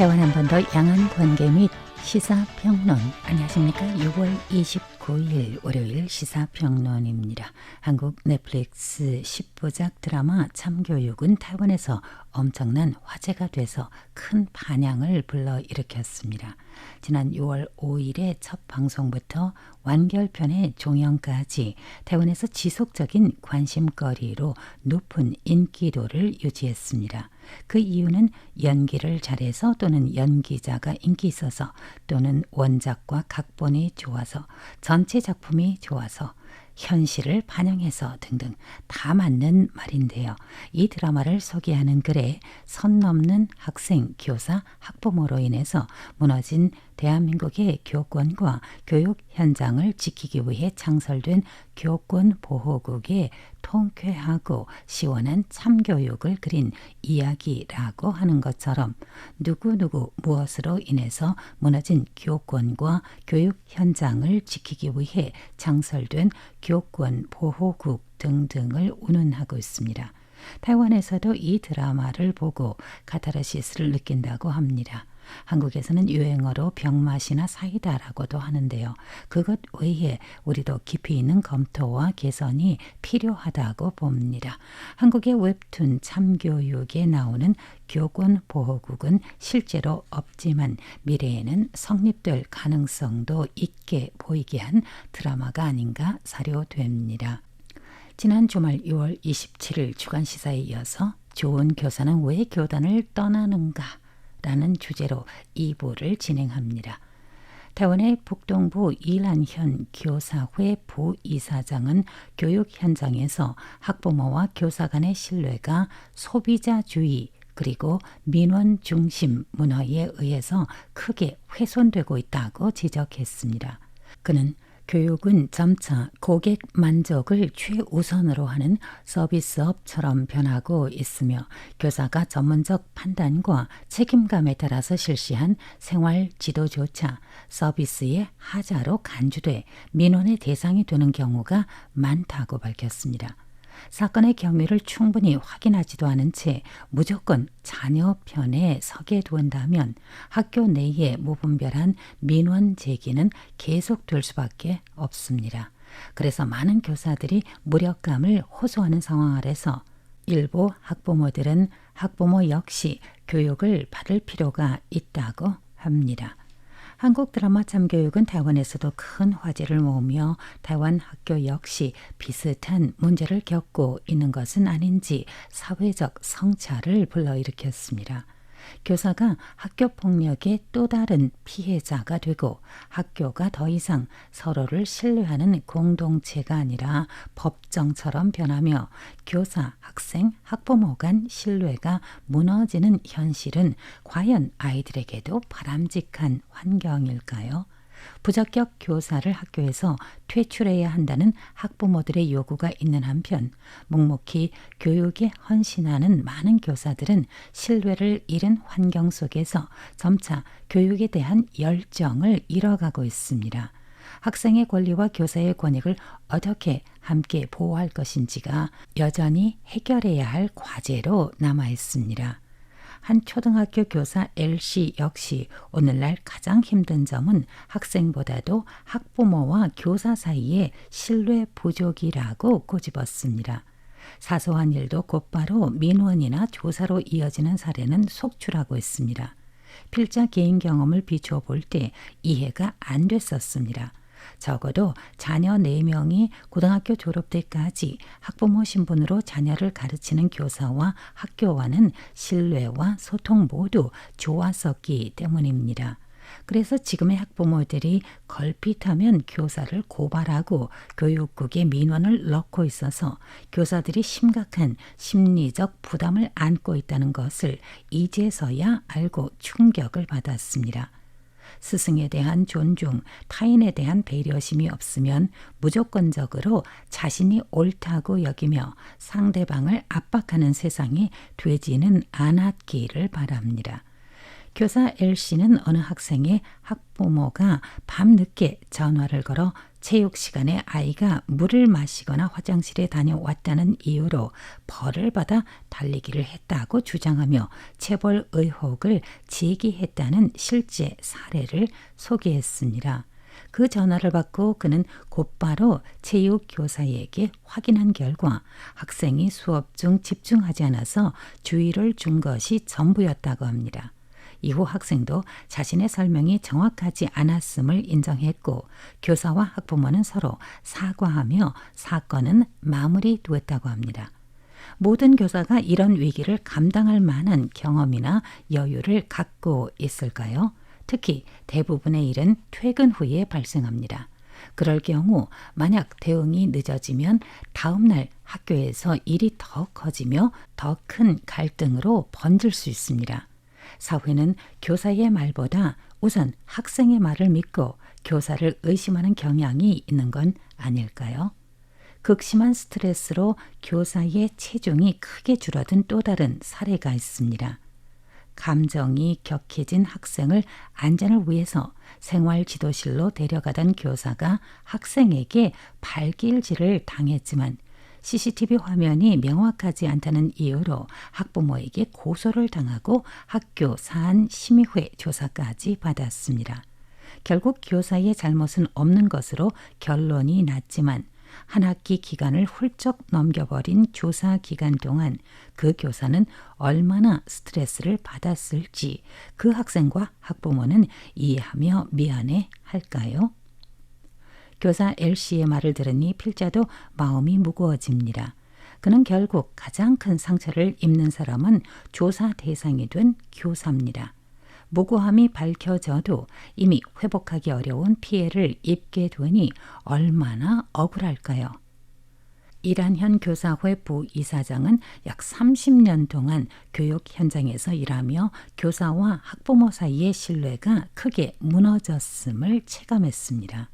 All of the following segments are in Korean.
대화 한 번 더 양안 관계 및 시사평론. 안녕하십니까. 6월 29일 월요일 시사평론입니다. 한국 넷플릭스 10부작 드라마 참교육은 타이완에서 엄청난 화제가 돼서 큰 반향을 불러일으켰습니다. 지난 6월 5일의 첫 방송부터 완결편의 종영까지 타이완에서 지속적인 관심거리로 높은 인기도를 유지했습니다. 그 이유는 연기를 잘해서 또는 연기자가 인기 있어서 또는 원작과 각본이 좋아서 전체 작품이 좋아서 현실을 반영해서 등등 다 맞는 말인데요. 이 드라마를 소개하는 글에 선 넘는 학생, 교사, 학부모로 인해서 무너진 대한민국의 교권과 교육 현장을 지키기 위해 창설된 교권보호국의 통쾌하고 시원한 참교육을 그린 이야기라고 하는 것처럼 누구누구 무엇으로 인해서 무너진 교권과 교육 현장을 지키기 위해 창설된 교권보호국 등등을 운운하고 있습니다. 타이완에서도 이 드라마를 보고 카타르시스를 느낀다고 합니다. 한국에서는 유행어로 병맛이나 사이다라고도 하는데요. 그것 외에 우리도 깊이 있는 검토와 개선이 필요하다고 봅니다. 한국의 웹툰 참교육에 나오는 교권보호국은 실제로 없지만 미래에는 성립될 가능성도 있게 보이게 한 드라마가 아닌가 사료됩니다. 지난 주말 6월 27일 주간시사에 이어서 좋은 교사는 왜 교단을 떠나는가? 라는 주제로 2부를 진행합니다. 타이완의 북동부 이란현 교사회 부이사장은 교육 현장에서 학부모와 교사 간의 신뢰가 소비자주의 그리고 민원 중심 문화에 의해서 크게 훼손되고 있다고 지적했습니다. 그는 교육은 점차 고객 만족을 최우선으로 하는 서비스업처럼 변하고 있으며 교사가 전문적 판단과 책임감에 따라서 실시한 생활 지도조차 서비스의 하자로 간주돼 민원의 대상이 되는 경우가 많다고 밝혔습니다. 사건의 경위를 충분히 확인하지도 않은 채 무조건 자녀 편에 서게 된다면 학교 내에 무분별한 민원 제기는 계속될 수밖에 없습니다. 그래서 많은 교사들이 무력감을 호소하는 상황 아래서 일부 학부모들은 학부모 역시 교육을 받을 필요가 있다고 합니다. 한국 드라마 참교육은 타이완에서도 큰 화제를 모으며 타이완 학교 역시 비슷한 문제를 겪고 있는 것은 아닌지 사회적 성찰을 불러일으켰습니다. 교사가 학교폭력의 또 다른 피해자가 되고 학교가 더 이상 서로를 신뢰하는 공동체가 아니라 법정처럼 변하며 교사, 학생, 학부모 간 신뢰가 무너지는 현실은 과연 아이들에게도 바람직한 환경일까요? 부적격 교사를 학교에서 퇴출해야 한다는 학부모들의 요구가 있는 한편 묵묵히 교육에 헌신하는 많은 교사들은 신뢰를 잃은 환경 속에서 점차 교육에 대한 열정을 잃어가고 있습니다. 학생의 권리와 교사의 권익을 어떻게 함께 보호할 것인지가 여전히 해결해야 할 과제로 남아 있습니다. 한 초등학교 교사 L씨 역시 오늘날 가장 힘든 점은 학생보다도 학부모와 교사 사이의 신뢰 부족이라고 꼬집었습니다. 사소한 일도 곧바로 민원이나 조사로 이어지는 사례는 속출하고 있습니다. 필자 개인 경험을 비추어 볼 때 이해가 안 됐었습니다. 적어도 자녀 4명이 고등학교 졸업 때까지 학부모 신분으로 자녀를 가르치는 교사와 학교와는 신뢰와 소통 모두 좋았었기 때문입니다. 그래서 지금의 학부모들이 걸핏하면 교사를 고발하고 교육국에 민원을 넣고 있어서 교사들이 심각한 심리적 부담을 안고 있다는 것을 이제서야 알고 충격을 받았습니다. 스승에 대한 존중, 타인에 대한 배려심이 없으면 무조건적으로 자신이 옳다고 여기며 상대방을 압박하는 세상이 되지는 않았기를 바랍니다. 교사 L씨는 어느 학생의 학부모가 밤늦게 전화를 걸어 체육 시간에 아이가 물을 마시거나 화장실에 다녀왔다는 이유로 벌을 받아 달리기를 했다고 주장하며 체벌 의혹을 제기했다는 실제 사례를 소개했습니다. 그 전화를 받고 그는 곧바로 체육교사에게 확인한 결과 학생이 수업 중 집중하지 않아서 주의를 준 것이 전부였다고 합니다. 이후 학생도 자신의 설명이 정확하지 않았음을 인정했고 교사와 학부모는 서로 사과하며 사건은 마무리되었다고 합니다. 모든 교사가 이런 위기를 감당할 만한 경험이나 여유를 갖고 있을까요? 특히 대부분의 일은 퇴근 후에 발생합니다. 그럴 경우 만약 대응이 늦어지면 다음 날 학교에서 일이 더 커지며 더 큰 갈등으로 번질 수 있습니다. 사회는 교사의 말보다 우선 학생의 말을 믿고 교사를 의심하는 경향이 있는 건 아닐까요? 극심한 스트레스로 교사의 체중이 크게 줄어든 또 다른 사례가 있습니다. 감정이 격해진 학생을 안전을 위해서 생활지도실로 데려가던 교사가 학생에게 발길질을 당했지만 CCTV 화면이 명확하지 않다는 이유로 학부모에게 고소를 당하고 학교 사안심의회 조사까지 받았습니다. 결국 교사의 잘못은 없는 것으로 결론이 났지만 한 학기 기간을 훌쩍 넘겨버린 조사 기간 동안 그 교사는 얼마나 스트레스를 받았을지 그 학생과 학부모는 이해하며 미안해 할까요? 교사 L씨의 말을 들으니 필자도 마음이 무거워집니다. 그는 결국 가장 큰 상처를 입는 사람은 조사 대상이 된 교사입니다. 무고함이 밝혀져도 이미 회복하기 어려운 피해를 입게 되니 얼마나 억울할까요? 이란현 교사회 부이사장은 약 30년 동안 교육 현장에서 일하며 교사와 학부모 사이의 신뢰가 크게 무너졌음을 체감했습니다.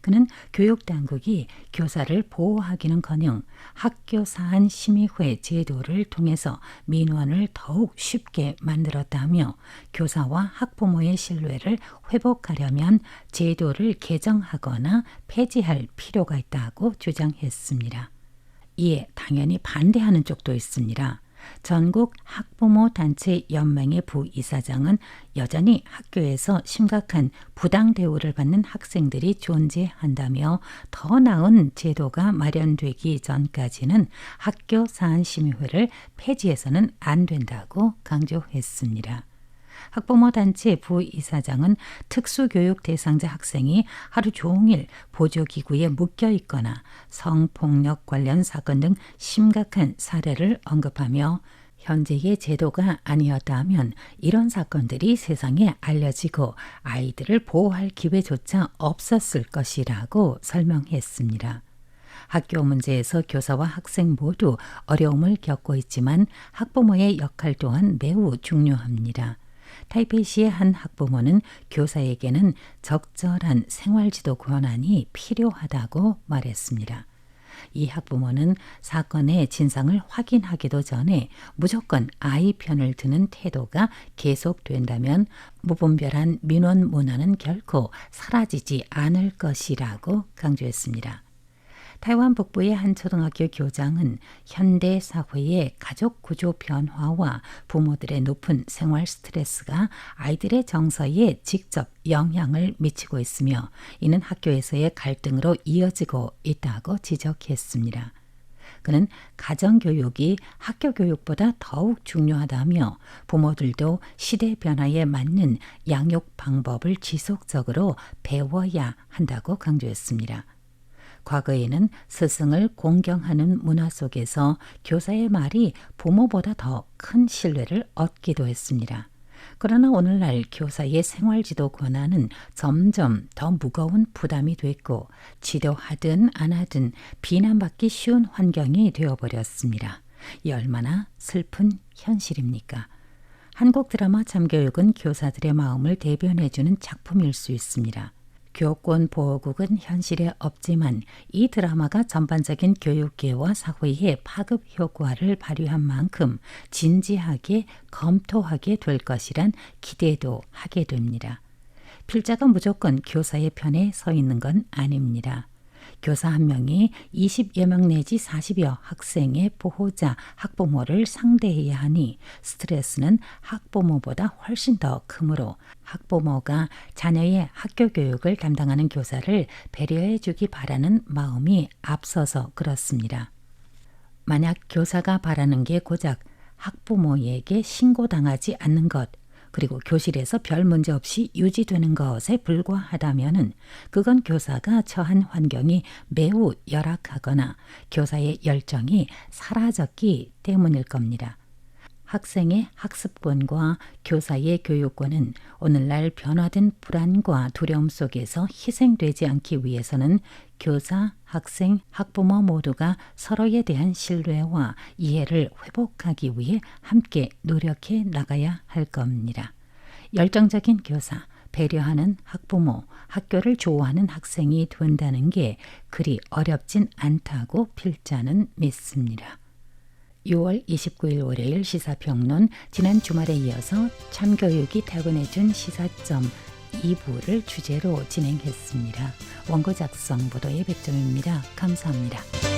그는 교육당국이 교사를 보호하기는커녕 학교 사안 심의회 제도를 통해서 민원을 더욱 쉽게 만들었다며 교사와 학부모의 신뢰를 회복하려면 제도를 개정하거나 폐지할 필요가 있다고 주장했습니다. 이에 당연히 반대하는 쪽도 있습니다. 전국 학부모 단체 연맹의 부이사장은 여전히 학교에서 심각한 부당 대우를 받는 학생들이 존재한다며 더 나은 제도가 마련되기 전까지는 학교 사안심의회를 폐지해서는 안 된다고 강조했습니다. 학부모 단체 부이사장은 특수교육 대상자 학생이 하루 종일 보조기구에 묶여 있거나 성폭력 관련 사건 등 심각한 사례를 언급하며 현재의 제도가 아니었다면 이런 사건들이 세상에 알려지고 아이들을 보호할 기회조차 없었을 것이라고 설명했습니다. 학교 문제에서 교사와 학생 모두 어려움을 겪고 있지만 학부모의 역할 또한 매우 중요합니다. 타이페이시의 한 학부모는 교사에게는 적절한 생활지도 권한이 필요하다고 말했습니다. 이 학부모는 사건의 진상을 확인하기도 전에 무조건 아이 편을 드는 태도가 계속된다면 무분별한 민원 문화는 결코 사라지지 않을 것이라고 강조했습니다. 타이완 북부의 한 초등학교 교장은 현대 사회의 가족 구조 변화와 부모들의 높은 생활 스트레스가 아이들의 정서에 직접 영향을 미치고 있으며 이는 학교에서의 갈등으로 이어지고 있다고 지적했습니다. 그는 가정교육이 학교교육보다 더욱 중요하다며 부모들도 시대 변화에 맞는 양육 방법을 지속적으로 배워야 한다고 강조했습니다. 과거에는 스승을 공경하는 문화 속에서 교사의 말이 부모보다 더 큰 신뢰를 얻기도 했습니다. 그러나 오늘날 교사의 생활지도 권한은 점점 더 무거운 부담이 됐고 지도하든 안 하든 비난받기 쉬운 환경이 되어버렸습니다. 이 얼마나 슬픈 현실입니까? 한국 드라마 참교육은 교사들의 마음을 대변해주는 작품일 수 있습니다. 교권 보호국은 현실에 없지만 이 드라마가 전반적인 교육계와 사회의 파급 효과를 발휘한 만큼 진지하게 검토하게 될 것이란 기대도 하게 됩니다. 필자가 무조건 교사의 편에 서 있는 건 아닙니다. 교사 한 명이 20여 명 내지 40여 학생의 보호자, 학부모를 상대해야 하니 스트레스는 학부모보다 훨씬 더 크므로 학부모가 자녀의 학교 교육을 담당하는 교사를 배려해 주기 바라는 마음이 앞서서 그렇습니다. 만약 교사가 바라는 게 고작 학부모에게 신고당하지 않는 것, 그리고 교실에서 별 문제 없이 유지되는 것에 불과하다면 그건 교사가 처한 환경이 매우 열악하거나 교사의 열정이 사라졌기 때문일 겁니다. 학생의 학습권과 교사의 교육권은 오늘날 변화된 불안과 두려움 속에서 희생되지 않기 위해서는 교사, 학생, 학부모 모두가 서로에 대한 신뢰와 이해를 회복하기 위해 함께 노력해 나가야 할 겁니다. 열정적인 교사, 배려하는 학부모, 학교를 좋아하는 학생이 된다는 게 그리 어렵진 않다고 필자는 믿습니다. 6월 29일 월요일 시사평론, 지난 주말에 이어서 참교육이 타고내준 시사점 2부를 주제로 진행했습니다. 원고 작성 보도의 백점입니다. 감사합니다.